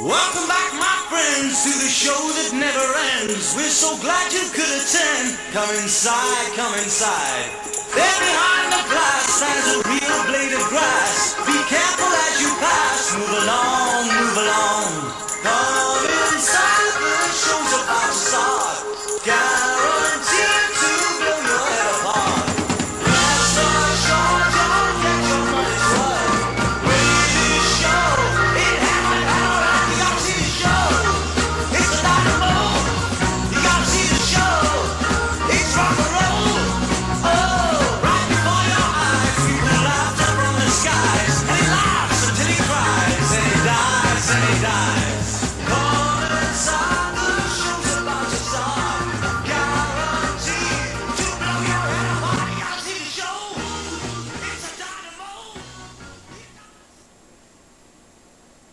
Welcome back, my friends, to the show that never ends. We're so glad you could attend. Come inside, come inside. There behind the glass stands a